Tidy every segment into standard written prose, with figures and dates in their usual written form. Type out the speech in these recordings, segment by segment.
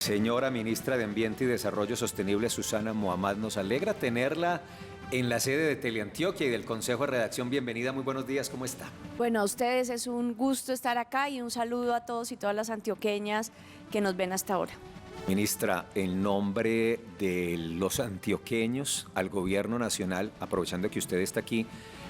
Señora Ministra de Ambiente y Desarrollo Sostenible, Susana Muhammad, nos alegra tenerla en la sede de Teleantioquia y del Consejo de Redacción. Bienvenida, muy buenos días, ¿cómo está? Bueno, a ustedes es un gusto estar acá y un saludo a todos y todas las antioqueñas que nos ven hasta ahora. Ministra, en nombre de los antioqueños al Gobierno Nacional, aprovechando que usted está aquí,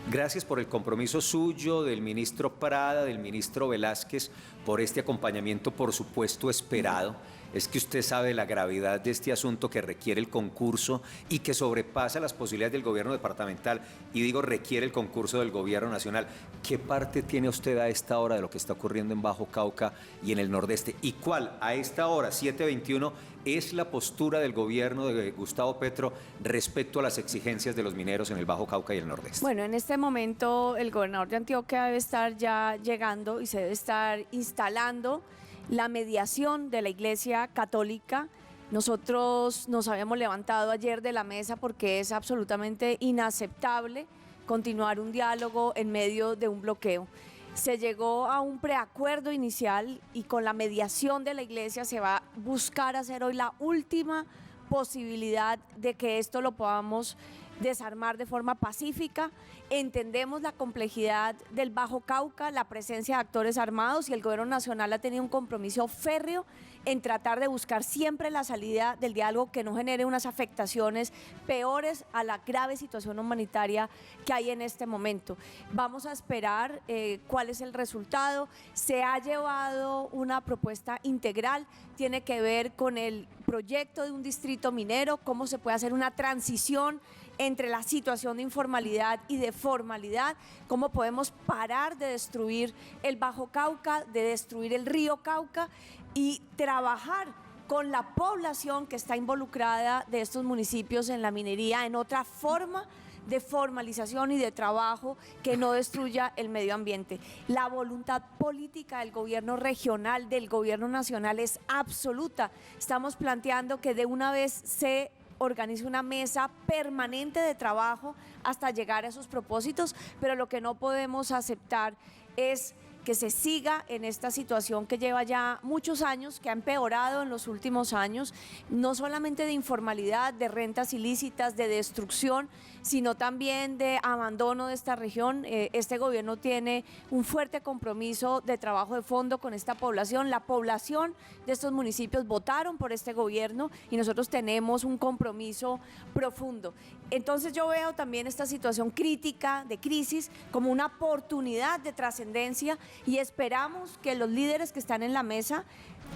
gracias por el compromiso suyo, del ministro Prada, del ministro Velázquez, por este acompañamiento, por supuesto, esperado. Es que usted sabe la gravedad de este asunto que requiere el concurso y que sobrepasa las posibilidades del gobierno departamental, y digo requiere el concurso del gobierno nacional. ¿Qué parte tiene usted a esta hora de lo que está ocurriendo en Bajo Cauca y en el Nordeste? ¿Y cuál, a esta hora, 7:21, es la postura del gobierno de Gustavo Petro respecto a las exigencias de los mineros en el Bajo Cauca y el Nordeste? Bueno, en este momento el gobernador de Antioquia debe estar ya llegando y se debe estar instalando la mediación de la Iglesia Católica. Nosotros nos habíamos levantado ayer de la mesa porque es absolutamente inaceptable continuar un diálogo en medio de un bloqueo. Se llegó a un preacuerdo inicial y con la mediación de la Iglesia se va a buscar hacer hoy la última posibilidad de que esto lo podamos desarmar de forma pacífica. Entendemos la complejidad del Bajo Cauca, la presencia de actores armados, y el gobierno nacional ha tenido un compromiso férreo en tratar de buscar siempre la salida del diálogo que no genere unas afectaciones peores a la grave situación humanitaria que hay en este momento. Vamos a esperar cuál es el resultado. Se ha llevado una propuesta integral, tiene que ver con el proyecto de un distrito minero, cómo se puede hacer una transición entre la situación de informalidad y de formalidad, cómo podemos parar de destruir el Bajo Cauca, de destruir el río Cauca y trabajar con la población que está involucrada de estos municipios en la minería en otra forma de formalización y de trabajo que no destruya el medio ambiente. La voluntad política del gobierno regional, del gobierno nacional es absoluta. Estamos planteando que de una vez se organice una mesa permanente de trabajo hasta llegar a esos propósitos, pero lo que no podemos aceptar es que se siga en esta situación que lleva ya muchos años, que ha empeorado en los últimos años, no solamente de informalidad, de rentas ilícitas, de destrucción, sino también de abandono de esta región. Este gobierno tiene un fuerte compromiso de trabajo de fondo con esta población. La población de estos municipios votaron por este gobierno y nosotros tenemos un compromiso profundo. Entonces yo veo también esta situación crítica, de crisis, como una oportunidad de trascendencia, y esperamos que los líderes que están en la mesa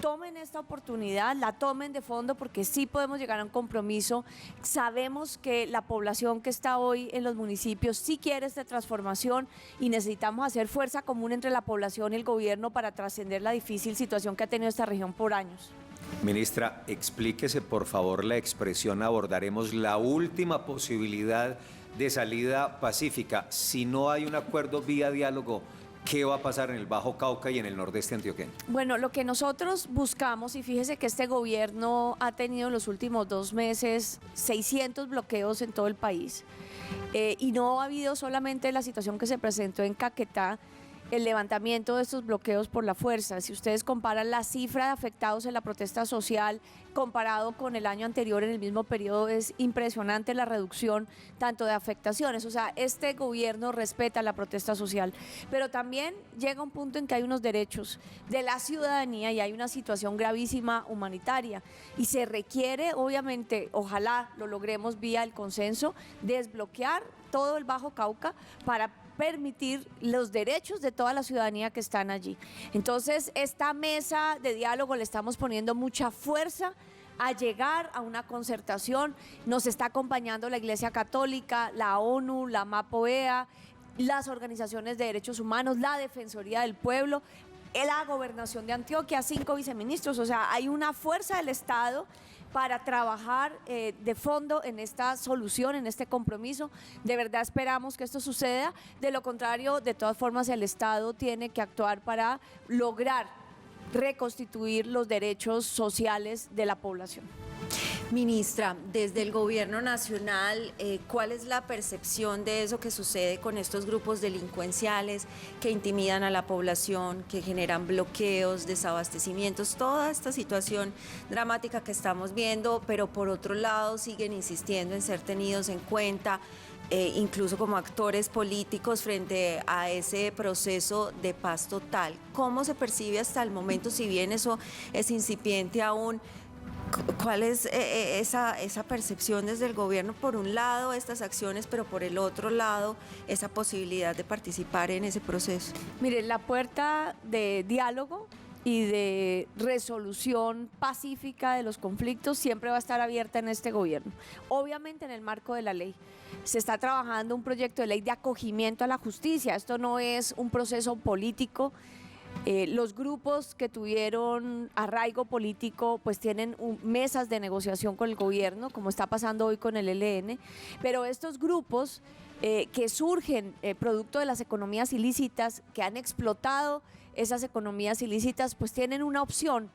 tomen esta oportunidad, la tomen de fondo, porque sí podemos llegar a un compromiso. Sabemos que la población que está hoy en los municipios sí quiere esta transformación y necesitamos hacer fuerza común entre la población y el gobierno para trascender la difícil situación que ha tenido esta región por años. Ministra, explíquese por favor la expresión "abordaremos la última posibilidad de salida pacífica". Si no hay un acuerdo vía diálogo, ¿qué va a pasar en el Bajo Cauca y en el Nordeste antioqueño? Bueno, lo que nosotros buscamos, y fíjese que este gobierno ha tenido en los últimos 2 meses 600 bloqueos en todo el país, y no ha habido solamente la situación que se presentó en Caquetá, el levantamiento de estos bloqueos por la fuerza. Si ustedes comparan la cifra de afectados en la protesta social comparado con el año anterior en el mismo periodo, es impresionante la reducción tanto de afectaciones. O sea, este gobierno respeta la protesta social, pero también llega un punto en que hay unos derechos de la ciudadanía y hay una situación gravísima humanitaria y se requiere, obviamente, ojalá lo logremos vía el consenso, desbloquear todo el Bajo Cauca para permitir los derechos de toda la ciudadanía que están allí. Entonces, esta mesa de diálogo le estamos poniendo mucha fuerza a llegar a una concertación. Nos está acompañando la Iglesia Católica, la ONU, la MAPOEA, las organizaciones de derechos humanos, la Defensoría del Pueblo, la Gobernación de Antioquia, 5 viceministros. O sea, hay una fuerza del Estado para trabajar de fondo en esta solución, en este compromiso. De verdad esperamos que esto suceda. De lo contrario, de todas formas, el Estado tiene que actuar para lograr reconstituir los derechos sociales de la población. Ministra, desde el gobierno nacional, ¿cuál es la percepción de eso que sucede con estos grupos delincuenciales que intimidan a la población, que generan bloqueos, desabastecimientos, toda esta situación dramática que estamos viendo, pero por otro lado siguen insistiendo en ser tenidos en cuenta, incluso como actores políticos frente a ese proceso de paz total? ¿Cómo se percibe hasta el momento, si bien eso es incipiente aún? ¿Cuál es esa percepción desde el gobierno? Por un lado, estas acciones, pero por el otro lado, esa posibilidad de participar en ese proceso. Mire, la puerta de diálogo y de resolución pacífica de los conflictos siempre va a estar abierta en este gobierno, obviamente en el marco de la ley. Se está trabajando un proyecto de ley de acogimiento a la justicia. Esto no es un proceso político. Los grupos que tuvieron arraigo político pues tienen mesas de negociación con el gobierno, como está pasando hoy con el ELN, pero estos grupos que surgen producto de las economías ilícitas, que han explotado esas economías ilícitas, pues tienen una opción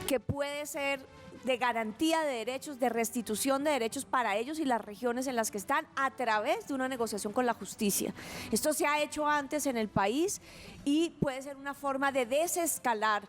que puede ser de garantía de derechos, de restitución de derechos para ellos y las regiones en las que están a través de una negociación con la justicia. Esto se ha hecho antes en el país y puede ser una forma de desescalar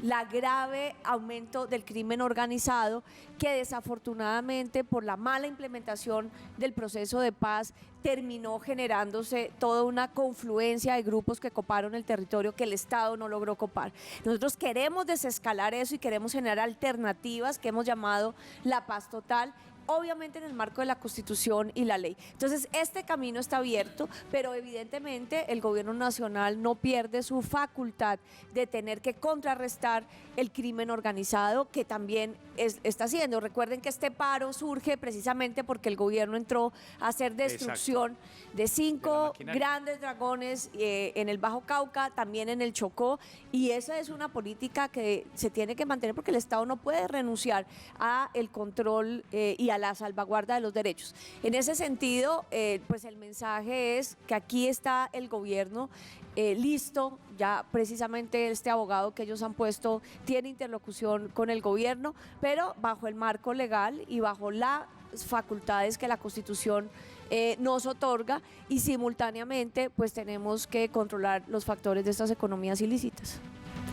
la grave aumento del crimen organizado que desafortunadamente por la mala implementación del proceso de paz terminó generándose toda una confluencia de grupos que coparon el territorio que el Estado no logró copar. Nosotros queremos desescalar eso y queremos generar alternativas que hemos llamado la paz total, obviamente en el marco de la Constitución y la ley. Entonces, este camino está abierto, pero evidentemente el gobierno nacional no pierde su facultad de tener que contrarrestar el crimen organizado que también está haciendo. Recuerden que este paro surge precisamente porque el gobierno entró a hacer destrucción de 5 grandes dragones en el Bajo Cauca, también en el Chocó, y esa es una política que se tiene que mantener porque el Estado no puede renunciar a el control y a la salvaguarda de los derechos. En ese sentido, pues el mensaje es que aquí está el gobierno listo, ya precisamente este abogado que ellos han puesto tiene interlocución con el gobierno, pero bajo el marco legal y bajo las facultades que la Constitución nos otorga, y simultáneamente pues tenemos que controlar los factores de estas economías ilícitas.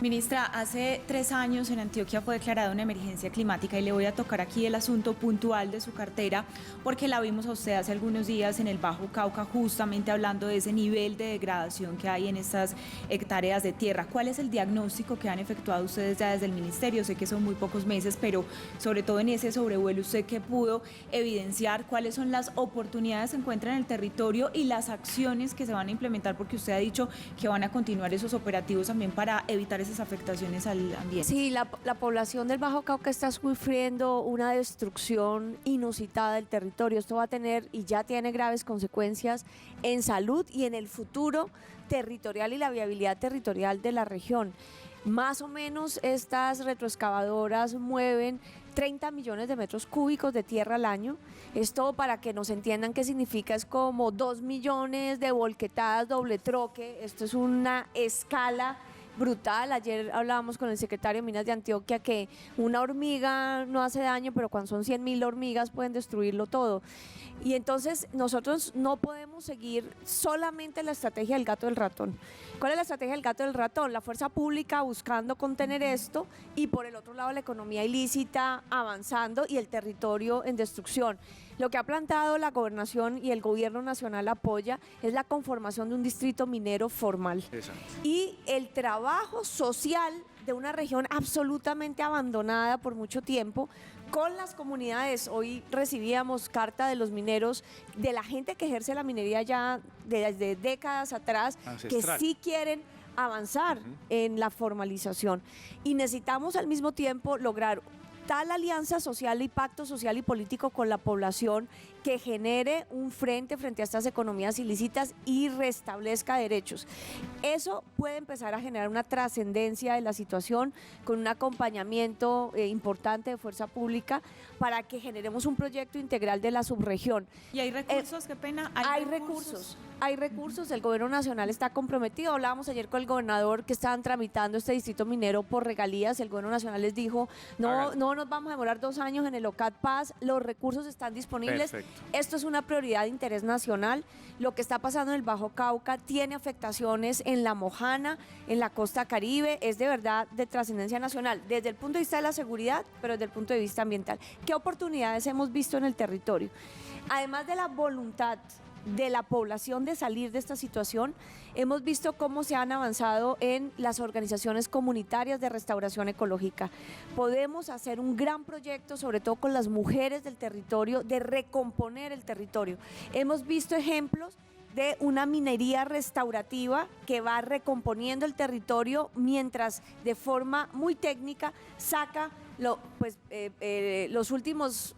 Ministra, hace 3 años en Antioquia fue declarada una emergencia climática y le voy a tocar aquí el asunto puntual de su cartera porque la vimos a usted hace algunos días en el Bajo Cauca justamente hablando de ese nivel de degradación que hay en estas hectáreas de tierra. ¿Cuál es el diagnóstico que han efectuado ustedes ya desde el ministerio? Sé que son muy pocos meses, pero sobre todo en ese sobrevuelo, ¿usted qué pudo evidenciar? ¿Cuáles son las oportunidades que se encuentran en el territorio y las acciones que se van a implementar? Porque usted ha dicho que van a continuar esos operativos también para evitar esas afectaciones al ambiente. Sí, la población del Bajo Cauca está sufriendo una destrucción inusitada del territorio. Esto va a tener y ya tiene graves consecuencias en salud y en el futuro territorial y la viabilidad territorial de la región. Más o menos estas retroexcavadoras mueven 30 millones de metros cúbicos de tierra al año. Esto, para que nos entiendan qué significa, es como 2 millones de volquetadas doble troque. Esto es una escala brutal. Ayer hablábamos con el secretario de Minas de Antioquia que una hormiga no hace daño, pero cuando son 100.000 hormigas pueden destruirlo todo. Y entonces nosotros no podemos seguir solamente la estrategia del gato del ratón. ¿Cuál es la estrategia del gato del ratón? La fuerza pública buscando contener esto y por el otro lado la economía ilícita avanzando y el territorio en destrucción. Lo que ha plantado la gobernación y el gobierno nacional apoya es la conformación de un distrito minero formal. Exacto. Y el trabajo social de una región absolutamente abandonada por mucho tiempo con las comunidades. Hoy recibíamos carta de los mineros, de la gente que ejerce la minería ya desde décadas atrás, ancestral, que sí quieren avanzar en la formalización. Y necesitamos al mismo tiempo lograr tal alianza social y pacto social y político con la población que genere un frente a estas economías ilícitas y restablezca derechos. Eso puede empezar a generar una trascendencia de la situación con un acompañamiento importante de fuerza pública para que generemos un proyecto integral de la subregión. ¿Y hay recursos? Qué pena. Hay recursos, el gobierno nacional está comprometido. Hablábamos ayer con el gobernador que estaban tramitando este distrito minero por regalías. El gobierno nacional les dijo, no no nos vamos a demorar 2 años en el OCAD Paz, los recursos están disponibles. Perfecto. Esto es una prioridad de interés nacional. Lo que está pasando en el Bajo Cauca tiene afectaciones en la Mojana, en la costa Caribe, es de verdad de trascendencia nacional, desde el punto de vista de la seguridad, pero desde el punto de vista ambiental. ¿Qué oportunidades hemos visto en el territorio? Además de la voluntad de la población de salir de esta situación, hemos visto cómo se han avanzado en las organizaciones comunitarias de restauración ecológica. Podemos hacer un gran proyecto, sobre todo con las mujeres del territorio, de recomponer el territorio. Hemos visto ejemplos de una minería restaurativa que va recomponiendo el territorio mientras de forma muy técnica saca los últimos,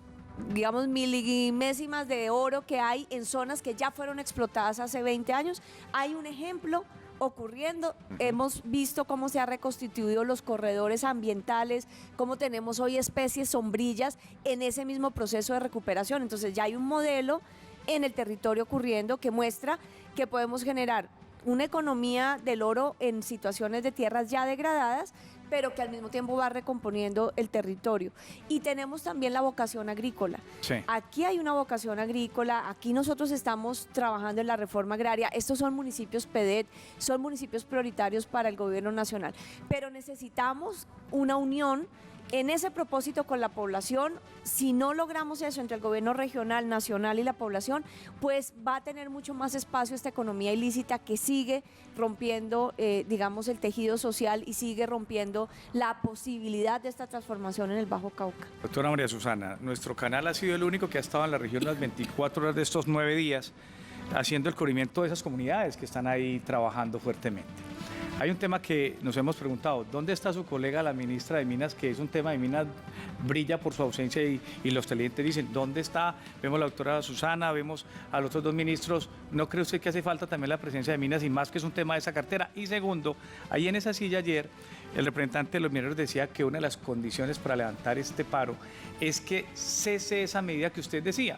digamos, milimésimas de oro que hay en zonas que ya fueron explotadas hace 20 años. Hay un ejemplo ocurriendo, hemos visto cómo se han reconstituido los corredores ambientales, cómo tenemos hoy especies sombrillas en ese mismo proceso de recuperación. Entonces ya hay un modelo en el territorio ocurriendo que muestra que podemos generar una economía del oro en situaciones de tierras ya degradadas, pero que al mismo tiempo va recomponiendo el territorio. Y tenemos también la vocación agrícola. Sí. Aquí hay una vocación agrícola, aquí nosotros estamos trabajando en la reforma agraria, estos son municipios PEDET, son municipios prioritarios para el gobierno nacional, pero necesitamos una unión en ese propósito con la población. Si no logramos eso entre el gobierno regional, nacional y la población, pues va a tener mucho más espacio esta economía ilícita que sigue rompiendo, digamos, el tejido social y sigue rompiendo la posibilidad de esta transformación en el Bajo Cauca. Doctora María Susana, nuestro canal ha sido el único que ha estado en la región las 24 horas de estos 9 días haciendo el cubrimiento de esas comunidades que están ahí trabajando fuertemente. Hay un tema que nos hemos preguntado, ¿dónde está su colega, la ministra de Minas, que es un tema de Minas, brilla por su ausencia y los televidentes dicen, ¿dónde está? Vemos a la doctora Susana, vemos a los otros 2 ministros, ¿no cree usted que hace falta también la presencia de Minas y más que es un tema de esa cartera? Y segundo, ahí en esa silla ayer, el representante de los mineros decía que una de las condiciones para levantar este paro es que cese esa medida que usted decía,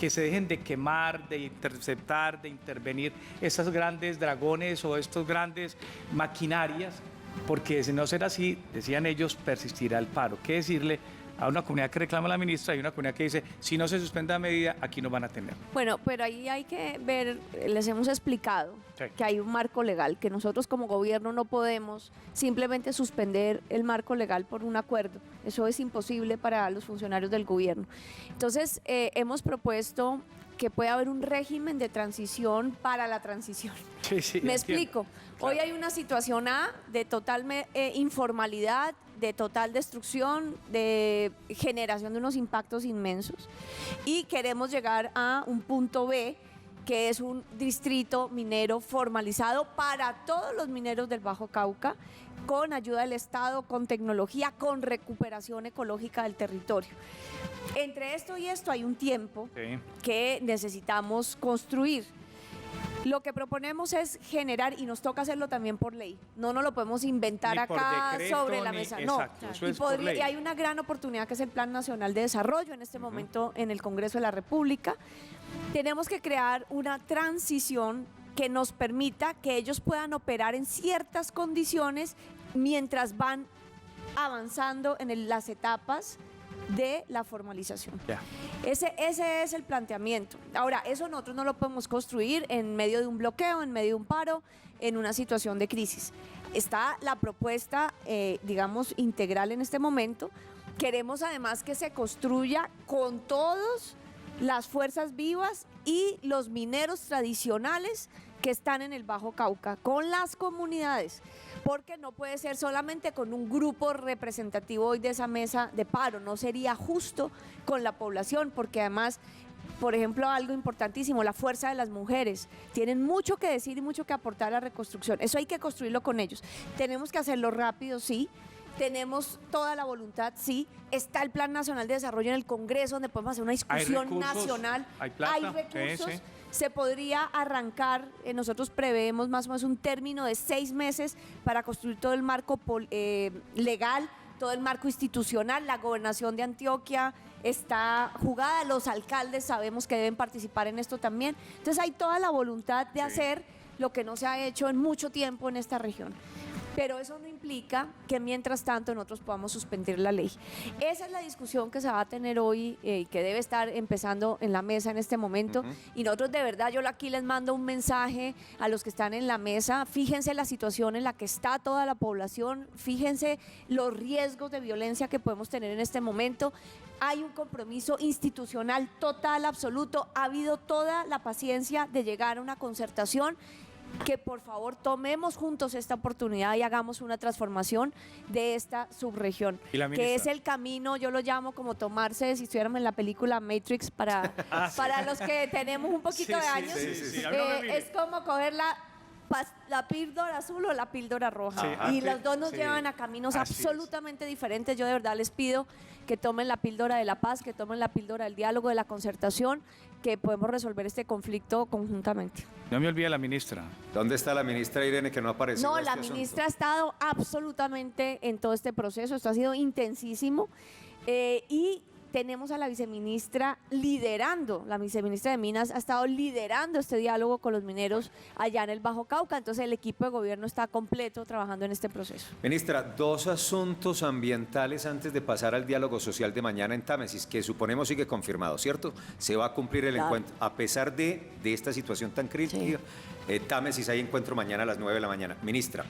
que se dejen de quemar, de interceptar, de intervenir estas grandes dragones o estos grandes maquinarias, porque de no ser así, decían ellos, persistirá el paro. ¿Qué decirle a una comunidad que reclama a la ministra y una comunidad que dice, si no se suspende la medida, aquí nos van a tener? Bueno, pero ahí hay que ver, les hemos explicado que hay un marco legal, que nosotros como gobierno no podemos simplemente suspender el marco legal por un acuerdo. Eso es imposible para los funcionarios del gobierno. Entonces, hemos propuesto que pueda haber un régimen de transición para la transición. Sí, sí, Me entiendo. explico. Claro. Hoy hay una situación de total informalidad, de total destrucción, de generación de unos impactos inmensos. Y queremos llegar a un punto B, que es un distrito minero formalizado para todos los mineros del Bajo Cauca, con ayuda del Estado, con tecnología, con recuperación ecológica del territorio. Entre esto y esto hay un tiempo que necesitamos construir. Lo que proponemos es generar, y nos toca hacerlo también por ley, no nos lo podemos inventar Ni por acá decreto, sobre la ni- mesa, exacto, no. eso Y, es por ley. y hay una gran oportunidad que es el Plan Nacional de Desarrollo en este momento en el Congreso de la República. Tenemos que crear una transición que nos permita que ellos puedan operar en ciertas condiciones mientras van avanzando en las etapas de la formalización. Ya. Ese es el planteamiento. Ahora, eso nosotros no lo podemos construir en medio de un bloqueo, en medio de un paro, en una situación de crisis. Está la propuesta, digamos, integral en este momento. Queremos además que se construya con todas las fuerzas vivas y los mineros tradicionales que están en el Bajo Cauca, con las comunidades, porque no puede ser solamente con un grupo representativo hoy de esa mesa de paro, no sería justo con la población, porque además, por ejemplo, algo importantísimo, la fuerza de las mujeres, tienen mucho que decir y mucho que aportar a la reconstrucción, eso hay que construirlo con ellos, tenemos que hacerlo rápido, sí. Tenemos toda la voluntad, sí. Está el Plan Nacional de Desarrollo en el Congreso, donde podemos hacer una discusión recursos, nacional. hay plata, Hay recursos. sí. Se podría arrancar, nosotros preveemos más o menos un término de 6 meses para construir todo el marco legal, todo el marco institucional. La gobernación de Antioquia está jugada, los alcaldes sabemos que deben participar en esto también. Entonces hay toda la voluntad de hacer lo que no se ha hecho en mucho tiempo en esta región. pero eso no implica que mientras tanto nosotros podamos suspender la ley. Esa es la discusión que se va a tener hoy y que debe estar empezando en la mesa en este momento. Y nosotros de verdad, yo aquí les mando un mensaje a los que están en la mesa. Fíjense la situación en la que está toda la población, fíjense los riesgos de violencia que podemos tener en este momento. Hay un compromiso institucional total, absoluto. Ha habido toda la paciencia de llegar a una concertación. Que por favor tomemos juntos esta oportunidad y hagamos una transformación de esta subregión, que es el camino, yo lo llamo como tomarse, si estuviéramos en la película Matrix, para los que tenemos un poquito de años, es como coger la píldora azul o la píldora roja, y los dos nos llevan a caminos absolutamente diferentes. Yo de verdad les pido que tomen la píldora de la paz, que tomen la píldora del diálogo, de la concertación, que podemos resolver este conflicto conjuntamente. No me olvide la ministra. ¿Dónde está la ministra Irene que no ha aparecido? No, en la este ministra asunto? ha estado absolutamente en todo este proceso, esto ha sido intensísimo y tenemos a la viceministra liderando, la viceministra de Minas ha estado liderando este diálogo con los mineros allá en el Bajo Cauca, entonces el equipo de gobierno está completo trabajando en este proceso. Ministra, dos asuntos ambientales antes de pasar al diálogo social de mañana en Támesis, que suponemos sigue confirmado, ¿cierto? Se va a cumplir el encuentro, a pesar de esta situación tan crítica. Támesis hay encuentro mañana a las 9 de la mañana. Ministra,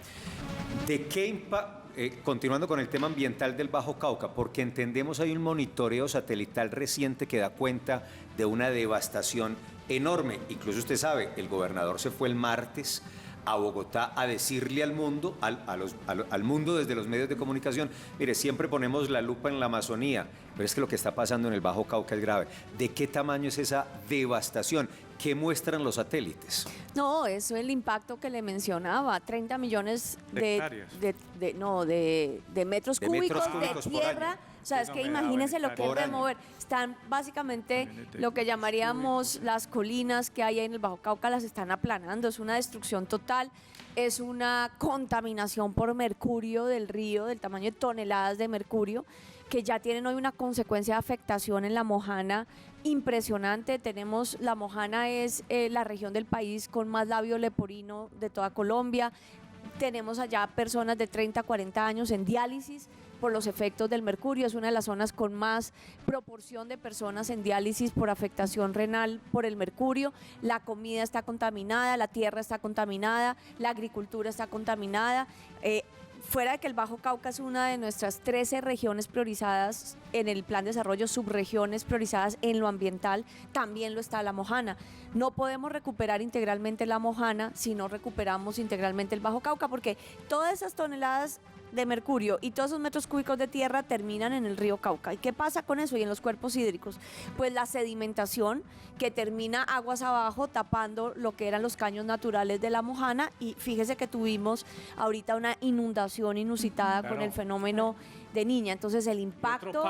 ¿de qué impacto? Continuando con el tema ambiental del Bajo Cauca, porque entendemos hay un monitoreo satelital reciente que da cuenta de una devastación enorme. Incluso usted sabe, el gobernador se fue el martes a Bogotá a decirle al mundo, al mundo desde los medios de comunicación, mire, siempre ponemos la lupa en la Amazonía, pero es que lo que está pasando en el Bajo Cauca es grave. ¿De qué tamaño es esa devastación? ¿Qué muestran los satélites? No, eso es el impacto que le mencionaba, 30 millones de metros cúbicos de tierra. O sea, es que imagínense lo que es remover. Están básicamente lo que llamaríamos las colinas que hay en el Bajo Cauca, las están aplanando. Es una destrucción total, es una contaminación por mercurio del río, del tamaño de toneladas de mercurio, que ya tienen hoy una consecuencia de afectación en La Mojana impresionante. Tenemos, La Mojana es la región del país con más labio leporino de toda Colombia. Tenemos allá personas de 30 a 40 años en diálisis por los efectos del mercurio. Es una de las zonas con más proporción de personas en diálisis por afectación renal por el mercurio. La comida está contaminada, la tierra está contaminada, la agricultura está contaminada. Fuera de que el Bajo Cauca es una de nuestras 13 regiones priorizadas en el Plan de Desarrollo, subregiones priorizadas en lo ambiental, también lo está La Mojana. No podemos recuperar integralmente La Mojana si no recuperamos integralmente el Bajo Cauca, porque todas esas toneladas de mercurio y todos esos metros cúbicos de tierra terminan en el río Cauca. ¿Y qué pasa con eso y en los cuerpos hídricos? Pues la sedimentación que termina aguas abajo tapando lo que eran los caños naturales de La Mojana, y fíjese que tuvimos ahorita una inundación inusitada con el fenómeno de Niña. Entonces el impacto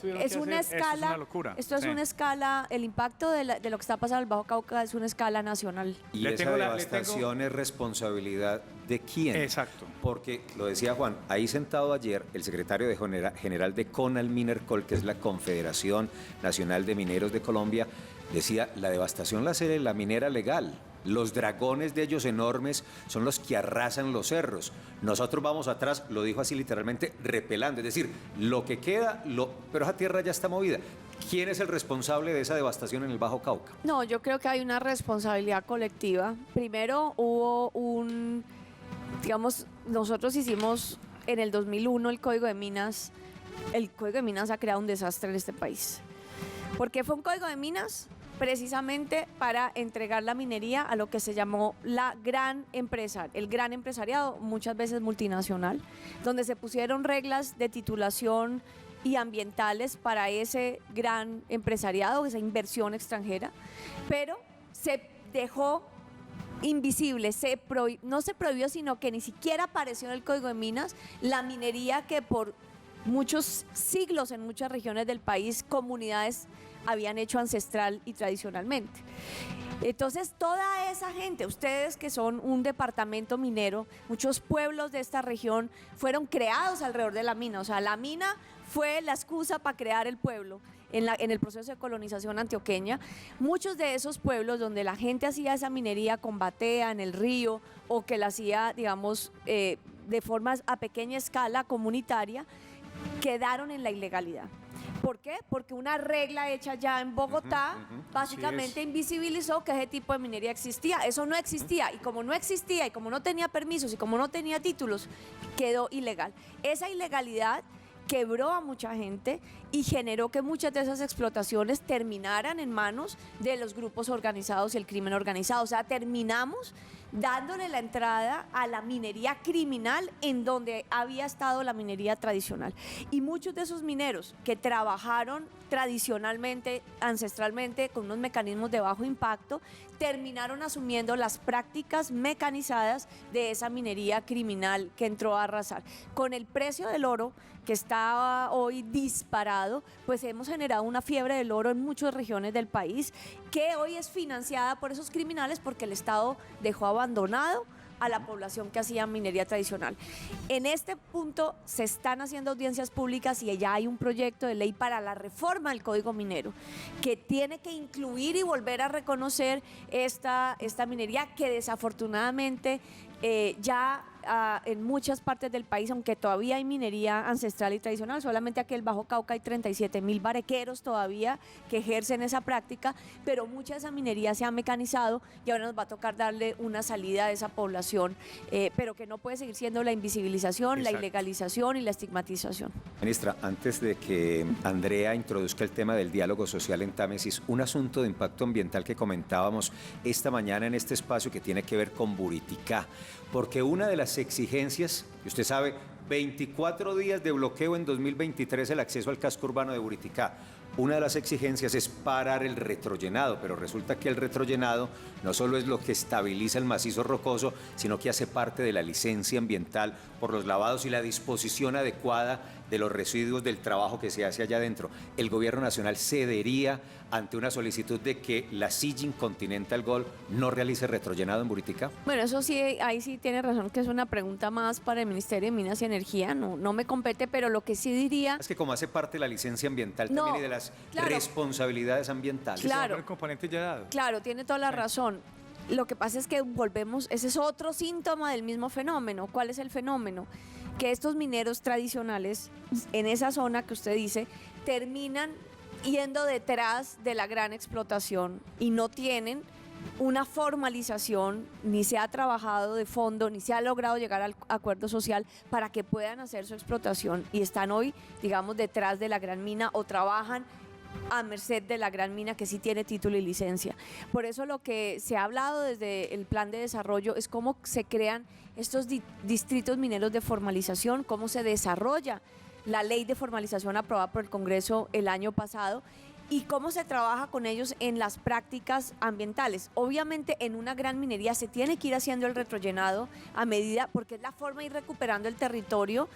es una escala, esto es una escala, el impacto de lo que está pasando en el Bajo Cauca es una escala nacional. Y esa devastación es responsabilidad de quién. Exacto. Porque, lo decía Juan, ahí sentado ayer el secretario general de CONALMINERCOL, que es la Confederación Nacional de Mineros de Colombia, decía, la devastación la hace la minera legal. Los dragones de ellos enormes son los que arrasan los cerros. Nosotros vamos atrás, lo dijo así literalmente, repelando. Es decir, lo que queda, pero esa tierra ya está movida. ¿Quién es el responsable de esa devastación en el Bajo Cauca? No, yo creo que hay una responsabilidad colectiva. Primero hubo nosotros hicimos en el 2001 el Código de Minas. El Código de Minas ha creado un desastre en este país. ¿Por qué fue un Código de Minas? Precisamente para entregar la minería a lo que se llamó la gran empresa, el gran empresariado, muchas veces multinacional, donde se pusieron reglas de titulación y ambientales para ese gran empresariado, esa inversión extranjera, pero se dejó invisible, no se prohibió, sino que ni siquiera apareció en el Código de Minas la minería que por muchos siglos en muchas regiones del país, comunidades habían hecho ancestral y tradicionalmente. Entonces, toda esa gente, ustedes que son un departamento minero, muchos pueblos de esta región fueron creados alrededor de la mina. O sea, la mina fue la excusa para crear el pueblo en el proceso de colonización antioqueña. Muchos de esos pueblos donde la gente hacía esa minería con batea en el río o que la hacía, digamos, de forma a pequeña escala comunitaria, quedaron en la ilegalidad. ¿Por qué? Porque una regla hecha ya en Bogotá básicamente invisibilizó que ese tipo de minería existía. Eso no existía, y como no existía, y como no tenía permisos, y como no tenía títulos, quedó ilegal. Esa ilegalidad quebró a mucha gente y generó que muchas de esas explotaciones terminaran en manos de los grupos organizados y el crimen organizado. O sea, terminamos dándole la entrada a la minería criminal en donde había estado la minería tradicional. Y muchos de esos mineros que trabajaron tradicionalmente, ancestralmente, con unos mecanismos de bajo impacto, terminaron asumiendo las prácticas mecanizadas de esa minería criminal que entró a arrasar. Con el precio del oro, que está hoy disparado, pues hemos generado una fiebre del oro en muchas regiones del país, que hoy es financiada por esos criminales porque el Estado dejó abandonado a la población que hacía minería tradicional. En este punto se están haciendo audiencias públicas y ya hay un proyecto de ley para la reforma del Código Minero que tiene que incluir y volver a reconocer esta minería que desafortunadamente en muchas partes del país, aunque todavía hay minería ancestral y tradicional, solamente aquí en el Bajo Cauca hay 37.000 barequeros todavía que ejercen esa práctica, pero mucha de esa minería se ha mecanizado y ahora nos va a tocar darle una salida a esa población, pero que no puede seguir siendo la invisibilización, Exacto. la ilegalización y la estigmatización. Ministra, antes de que Andrea introduzca el tema del diálogo social en Támesis, un asunto de impacto ambiental que comentábamos esta mañana en este espacio que tiene que ver con Buriticá, porque una de las exigencias, y usted sabe, 24 días de bloqueo en 2023 el acceso al casco urbano de Buriticá. Una de las exigencias es parar el retrollenado, pero resulta que el retrollenado no solo es lo que estabiliza el macizo rocoso, sino que hace parte de la licencia ambiental por los lavados y la disposición adecuada de los residuos del trabajo que se hace allá adentro. ¿El gobierno nacional cedería ante una solicitud de que la Sijin Continental Gold no realice retrollenado en Buriticá? Bueno, eso sí, ahí sí tiene razón que es una pregunta más para el Ministerio de Minas y Energía, no me compete, pero lo que sí diría... Es que como hace parte de la licencia ambiental No, también y de las claro. responsabilidades ambientales. Claro. El componente ya dado. Claro, tiene toda la razón. Lo que pasa es que volvemos, ese es otro síntoma del mismo fenómeno. ¿Cuál es el fenómeno? Que estos mineros tradicionales en esa zona que usted dice terminan yendo detrás de la gran explotación y no tienen una formalización, ni se ha trabajado de fondo, ni se ha logrado llegar al acuerdo social para que puedan hacer su explotación y están hoy, digamos, detrás de la gran mina o trabajan a merced de la gran mina que sí tiene título y licencia. Por eso lo que se ha hablado desde el plan de desarrollo es cómo se crean estos distritos mineros de formalización, cómo se desarrolla la ley de formalización aprobada por el Congreso el año pasado y cómo se trabaja con ellos en las prácticas ambientales. Obviamente en una gran minería se tiene que ir haciendo el retrollenado a medida, porque es la forma de ir recuperando el territorio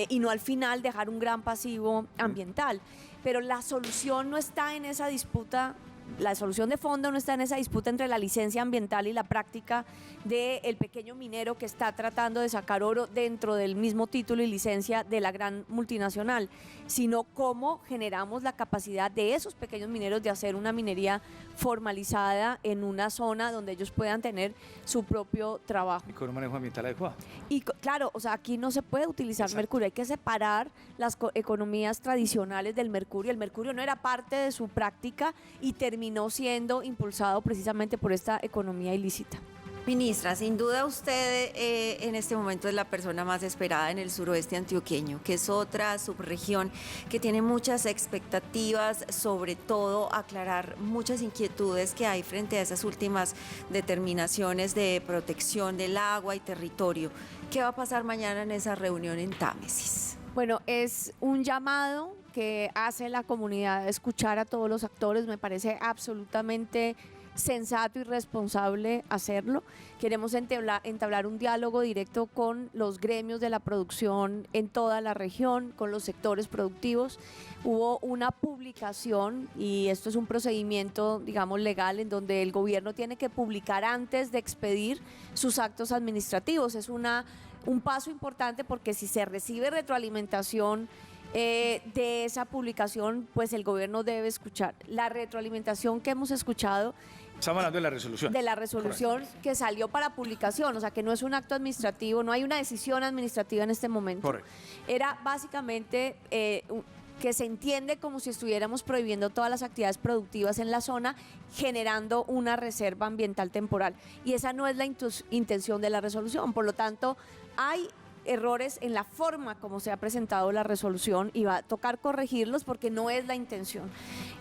y no al final dejar un gran pasivo ambiental. Pero la solución no está en esa disputa, la solución de fondo no está en esa disputa entre la licencia ambiental y la práctica del pequeño minero que está tratando de sacar oro dentro del mismo título y licencia de la gran multinacional, sino cómo generamos la capacidad de esos pequeños mineros de hacer una minería formalizada en una zona donde ellos puedan tener su propio trabajo. Y con un manejo ambiental adecuado. Y claro, o sea, aquí no se puede utilizar mercurio, hay que separar las economías tradicionales del mercurio. El mercurio no era parte de su práctica y terminó siendo impulsado precisamente por esta economía ilícita. Ministra, sin duda usted en este momento es la persona más esperada en el suroeste antioqueño, que es otra subregión que tiene muchas expectativas, sobre todo aclarar muchas inquietudes que hay frente a esas últimas determinaciones de protección del agua y territorio. ¿Qué va a pasar mañana en esa reunión en Támesis? Bueno, es un llamado que hace la comunidad a escuchar a todos los actores, me parece absolutamente sensato y responsable hacerlo. Queremos entablar un diálogo directo con los gremios de la producción en toda la región, con los sectores productivos. Hubo una publicación, y esto es un procedimiento, digamos, legal, en donde el gobierno tiene que publicar antes de expedir sus actos administrativos. Es un paso importante porque si se recibe retroalimentación de esa publicación, pues el gobierno debe escuchar. La retroalimentación que hemos escuchado Estamos hablando de la resolución. De la resolución que salió para publicación, o sea, que no es un acto administrativo, no hay una decisión administrativa en este momento. Correcto. Era básicamente que se entiende como si estuviéramos prohibiendo todas las actividades productivas en la zona, generando una reserva ambiental temporal. Y esa no es la intención de la resolución. Por lo tanto, hay errores en la forma como se ha presentado la resolución y va a tocar corregirlos porque no es la intención.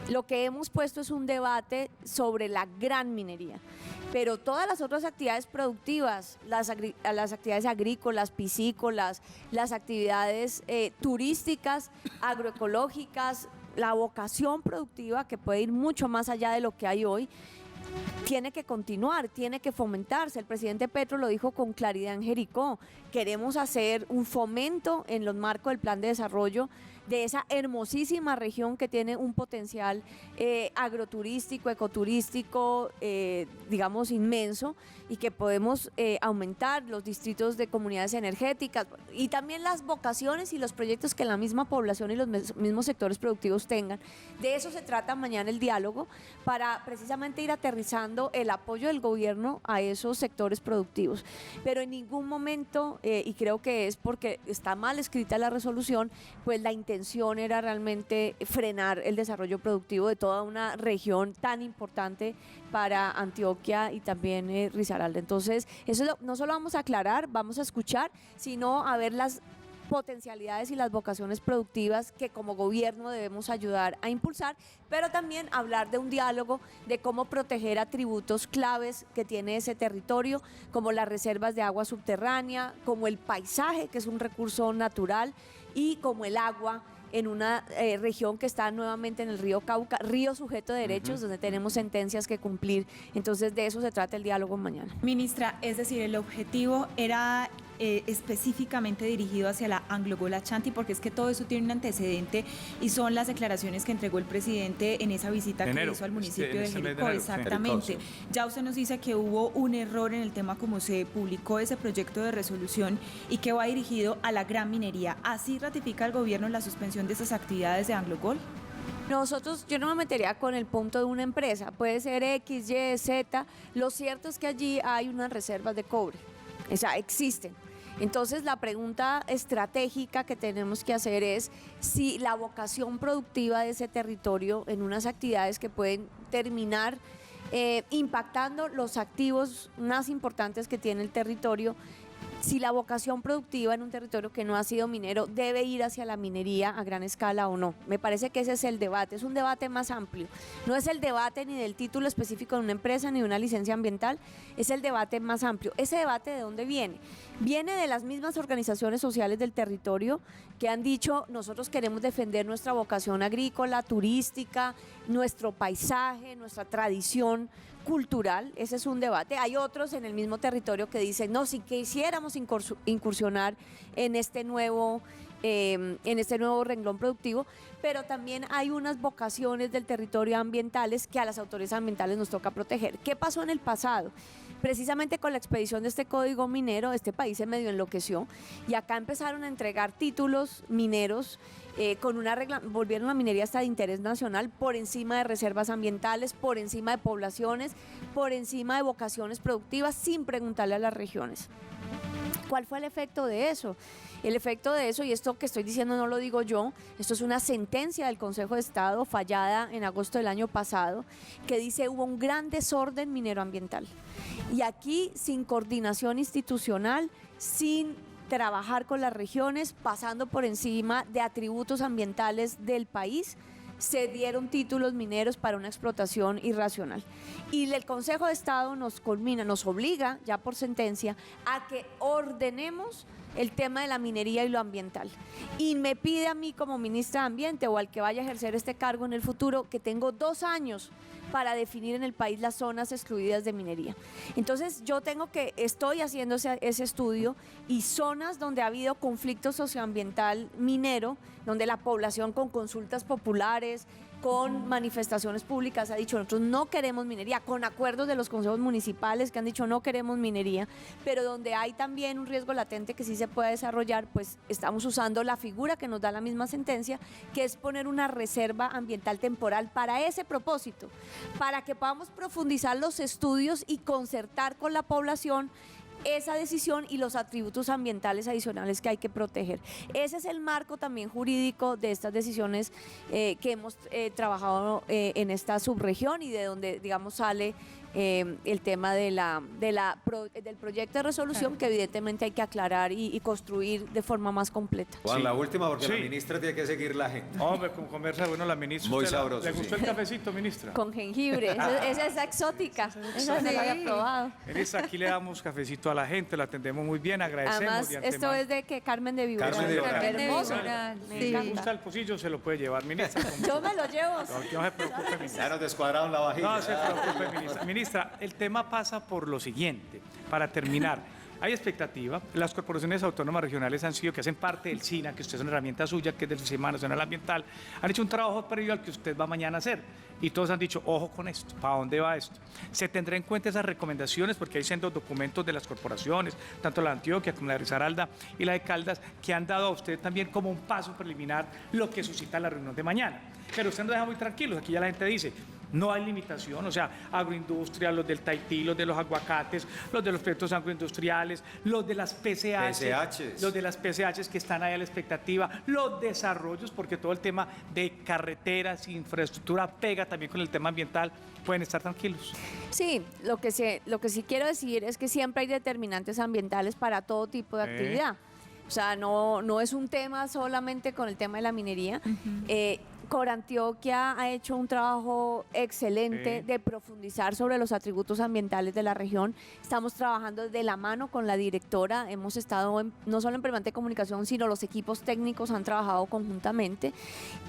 Lo que hemos puesto es un debate sobre la gran minería, pero todas las otras actividades productivas, las actividades agrícolas, piscícolas, las actividades turísticas, agroecológicas, la vocación productiva que puede ir mucho más allá de lo que hay hoy, tiene que continuar, tiene que fomentarse. El presidente Petro lo dijo con claridad en Jericó. Queremos hacer un fomento en los marcos del plan de desarrollo de esa hermosísima región que tiene un potencial agroturístico, ecoturístico, digamos, inmenso, y que podemos aumentar los distritos de comunidades energéticas y también las vocaciones y los proyectos que la misma población y los mismos sectores productivos tengan. De eso se trata mañana el diálogo, para precisamente ir aterrizando el apoyo del gobierno a esos sectores productivos. Pero en ningún momento, y creo que es porque está mal escrita la resolución, pues la intención era realmente frenar el desarrollo productivo de toda una región tan importante para Antioquia y también Risaralda. Entonces, eso no solo vamos a aclarar, vamos a escuchar, sino a ver las potencialidades y las vocaciones productivas que como gobierno debemos ayudar a impulsar, pero también hablar de un diálogo de cómo proteger atributos claves que tiene ese territorio, como las reservas de agua subterránea, como el paisaje, que es un recurso natural, y como el agua en una región que está nuevamente en el río Cauca, río sujeto de derechos, donde tenemos sentencias que cumplir. Entonces, de eso se trata el diálogo mañana. Ministra, es decir, el objetivo era específicamente dirigido hacia la Anglo-Gol Ashanti, porque es que todo eso tiene un antecedente y son las declaraciones que entregó el presidente en esa visita que hizo al municipio de Jericó. Exactamente. Ya usted nos dice que hubo un error en el tema como se publicó ese proyecto de resolución y que va dirigido a la gran minería. ¿Así ratifica el gobierno la suspensión de esas actividades de Anglo-Gol? Nosotros, yo no me metería con el punto de una empresa, puede ser X, Y, Z. Lo cierto es que allí hay unas reservas de cobre, o sea, existen. Entonces, la pregunta estratégica que tenemos que hacer es si la vocación productiva de ese territorio en unas actividades que pueden terminar impactando los activos más importantes que tiene el territorio, si la vocación productiva en un territorio que no ha sido minero debe ir hacia la minería a gran escala o no. Me parece que ese es el debate, es un debate más amplio. No es el debate ni del título específico de una empresa ni de una licencia ambiental, es el debate más amplio. ¿Ese debate de dónde viene? Viene de las mismas organizaciones sociales del territorio que han dicho: nosotros queremos defender nuestra vocación agrícola, turística, nuestro paisaje, nuestra tradición cultural. Ese es un debate. Hay otros en el mismo territorio que dicen: no, si quisiéramos incursionar en este nuevo renglón productivo, pero también hay unas vocaciones del territorio ambientales que a las autoridades ambientales nos toca proteger. ¿Qué pasó en el pasado? Precisamente con la expedición de este código minero, este país se medio enloqueció y acá empezaron a entregar títulos mineros con una regla, volvieron la minería hasta de interés nacional por encima de reservas ambientales, por encima de poblaciones, por encima de vocaciones productivas, sin preguntarle a las regiones. ¿Cuál fue el efecto de eso? El efecto de eso, y esto que estoy diciendo no lo digo yo, esto es una sentencia del Consejo de Estado fallada en agosto del año pasado, que dice: hubo un gran desorden mineroambiental. Y aquí, sin coordinación institucional, sin trabajar con las regiones, pasando por encima de atributos ambientales del país, se dieron títulos mineros para una explotación irracional. Y el Consejo de Estado nos obliga, ya por sentencia, a que ordenemos el tema de la minería y lo ambiental. Y me pide a mí como ministra de Ambiente o al que vaya a ejercer este cargo en el futuro, que tengo 2 años para definir en el país las zonas excluidas de minería. Entonces estoy haciendo ese estudio, y zonas donde ha habido conflicto socioambiental minero, donde la población con consultas populares, con manifestaciones públicas ha dicho nosotros no queremos minería, con acuerdos de los consejos municipales que han dicho no queremos minería, pero donde hay también un riesgo latente que sí se puede desarrollar, pues estamos usando la figura que nos da la misma sentencia, que es poner una reserva ambiental temporal para ese propósito, para que podamos profundizar los estudios y concertar con la población esa decisión y los atributos ambientales adicionales que hay que proteger. Ese es el marco también jurídico de estas decisiones que hemos trabajado en esta subregión y de donde, digamos, sale el tema del proyecto de resolución que evidentemente hay que aclarar y construir de forma más completa. Juan, Sí. la última, porque Sí. la ministra tiene que seguir la agenda. Hombre, con conversa, bueno, la ministra. Muy ¿usted sabroso, ¿Le gustó sí. el cafecito, ministra? Con jengibre, esa es exótica, esa no la había probado. Ministra, aquí le damos cafecito a la gente, la atendemos muy bien, agradecemos Además, de esto antemano. es de que Carmen de Viboral. Carmen de Viboral. Hermoso. Sí. Me Si le encanta. gusta el pocillo, se lo puede llevar, ministra. con Yo me lo llevo. No se preocupe, ministra. Ya nos descuadraron la vajilla. No se preocupe, ministra. Ministra, el tema pasa por lo siguiente, para terminar. Hay expectativa. Las corporaciones autónomas regionales han sido, que hacen parte del SINA, que usted es una herramienta suya, que es del Sistema Nacional Ambiental, han hecho un trabajo previo al que usted va mañana a hacer. Y todos han dicho, ojo con esto, ¿para dónde va esto? Se tendrá en cuenta esas recomendaciones, porque hay sendos documentos de las corporaciones, tanto la de Antioquia como la de Risaralda y la de Caldas, que han dado a usted también como un paso preliminar lo que suscita la reunión de mañana. Pero usted nos deja muy tranquilos, aquí ya la gente dice, no hay limitación, o sea, agroindustria, los del Tahití, los de los aguacates, los de los proyectos agroindustriales, los de las PCHs, los de las PCHs que están ahí a la expectativa, los desarrollos, porque todo el tema de carreteras, infraestructura pega también con el tema ambiental, pueden estar tranquilos. Sí, lo que sí quiero decir es que siempre hay determinantes ambientales para todo tipo de actividad. O sea, no es un tema solamente con el tema de la minería. Corantioquia ha hecho un trabajo excelente de profundizar sobre los atributos ambientales de la región. Estamos trabajando de la mano con la directora. Hemos estado no solo en permanente comunicación, sino los equipos técnicos han trabajado conjuntamente.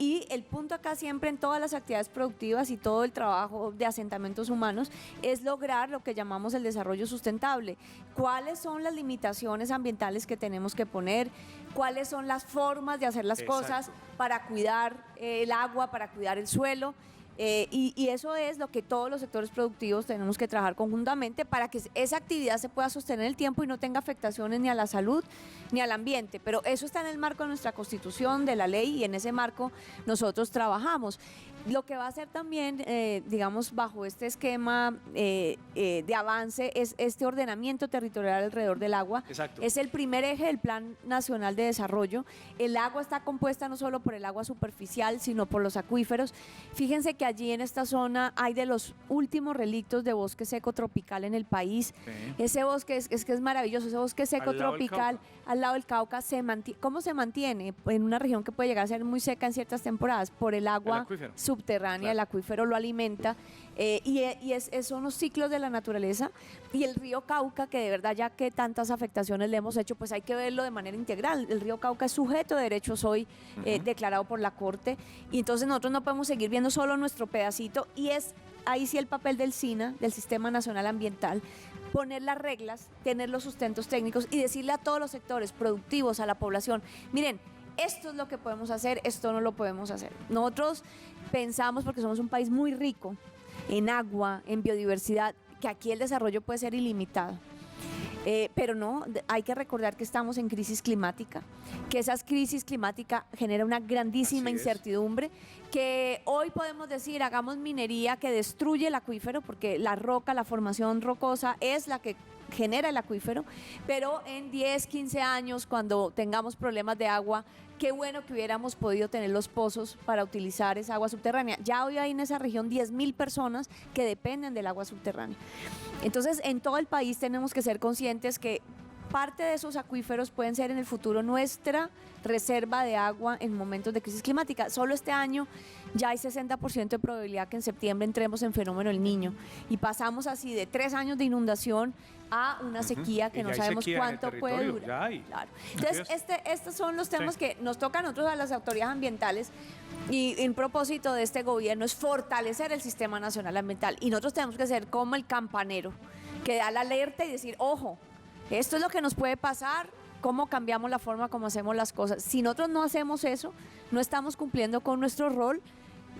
Y el punto acá siempre en todas las actividades productivas y todo el trabajo de asentamientos humanos es lograr lo que llamamos el desarrollo sustentable. ¿Cuáles son las limitaciones ambientales que tenemos que poner? ¿Cuáles son las formas de hacer las cosas para cuidar el agua, para cuidar el suelo? Y eso es lo que todos los sectores productivos tenemos que trabajar conjuntamente para que esa actividad se pueda sostener en el tiempo y no tenga afectaciones ni a la salud ni al ambiente. Pero eso está en el marco de nuestra Constitución, de la ley, y en ese marco nosotros trabajamos. Lo que va a hacer también, digamos, bajo este esquema de avance es este ordenamiento territorial alrededor del agua. Exacto. Es el primer eje del Plan Nacional de Desarrollo. El agua está compuesta no solo por el agua superficial, sino por los acuíferos. Fíjense que allí en esta zona hay de los últimos relictos de bosque seco tropical en el país. Ese bosque es maravilloso, ese bosque seco Al lado del tropical al lado del Cauca ¿cómo se mantiene en una región que puede llegar a ser muy seca en ciertas temporadas? Por el agua acuífero. subterránea, Claro. el acuífero lo alimenta son los ciclos de la naturaleza. Y el río Cauca, que de verdad ya que tantas afectaciones le hemos hecho, pues hay que verlo de manera integral. El río Cauca es sujeto de derechos hoy declarado por la Corte, y entonces nosotros no podemos seguir viendo solo nuestro pedacito, y es ahí sí el papel del SINA, del Sistema Nacional Ambiental, poner las reglas, tener los sustentos técnicos y decirle a todos los sectores productivos, a la población, miren, esto es lo que podemos hacer, esto no lo podemos hacer. Nosotros pensamos, porque somos un país muy rico en agua, en biodiversidad, que aquí el desarrollo puede ser ilimitado. Pero no, hay que recordar que estamos en crisis climática, que esa crisis climática genera una grandísima Así es. incertidumbre, que hoy podemos decir, hagamos minería que destruye el acuífero, porque la roca, la formación rocosa es la que genera el acuífero, pero en 10, 15 años, cuando tengamos problemas de agua, qué bueno que hubiéramos podido tener los pozos para utilizar esa agua subterránea. Ya hoy hay en esa región 10.000 personas que dependen del agua subterránea. Entonces, en todo el país tenemos que ser conscientes que parte de esos acuíferos pueden ser en el futuro nuestra reserva de agua en momentos de crisis climática. Solo este año ya hay 60% de probabilidad que en septiembre entremos en fenómeno El Niño, y pasamos así de 3 años de inundación a una sequía que Y no ya hay sabemos sequía en el cuánto puede territorio, durar. ya hay. Claro. Entonces, estos son los temas Sí. que nos tocan a nosotros, a las autoridades ambientales, y el propósito de este gobierno es fortalecer el Sistema Nacional Ambiental, y nosotros tenemos que ser como el campanero que da la alerta y decir, ojo, esto es lo que nos puede pasar, cómo cambiamos la forma como hacemos las cosas. Si nosotros no hacemos eso, no estamos cumpliendo con nuestro rol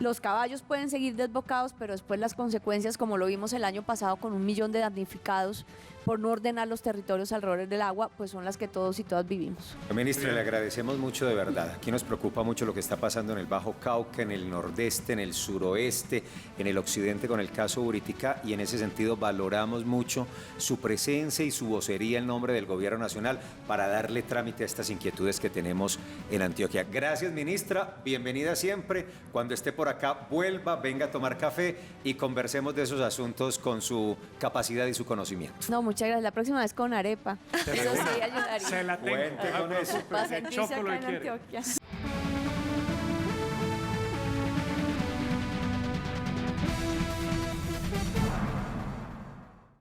Los caballos pueden seguir desbocados, pero después las consecuencias, como lo vimos el año pasado con 1 millón de damnificados por no ordenar los territorios alrededor del agua, pues son las que todos y todas vivimos. Ministra, le agradecemos mucho de verdad. Aquí nos preocupa mucho lo que está pasando en el Bajo Cauca, en el nordeste, en el suroeste, en el occidente con el caso Buritica, y en ese sentido valoramos mucho su presencia y su vocería en nombre del Gobierno Nacional para darle trámite a estas inquietudes que tenemos en Antioquia. Gracias, ministra. Bienvenida siempre. Cuando esté por acá, vuelva, venga a tomar café y conversemos de esos asuntos con su capacidad y su conocimiento. No, muchas gracias. La próxima vez con arepa. Eso sí ayudaría. Se la tengo. Cuente con eso. Para Le sentirse choco lo acá que en quiere. Antioquia.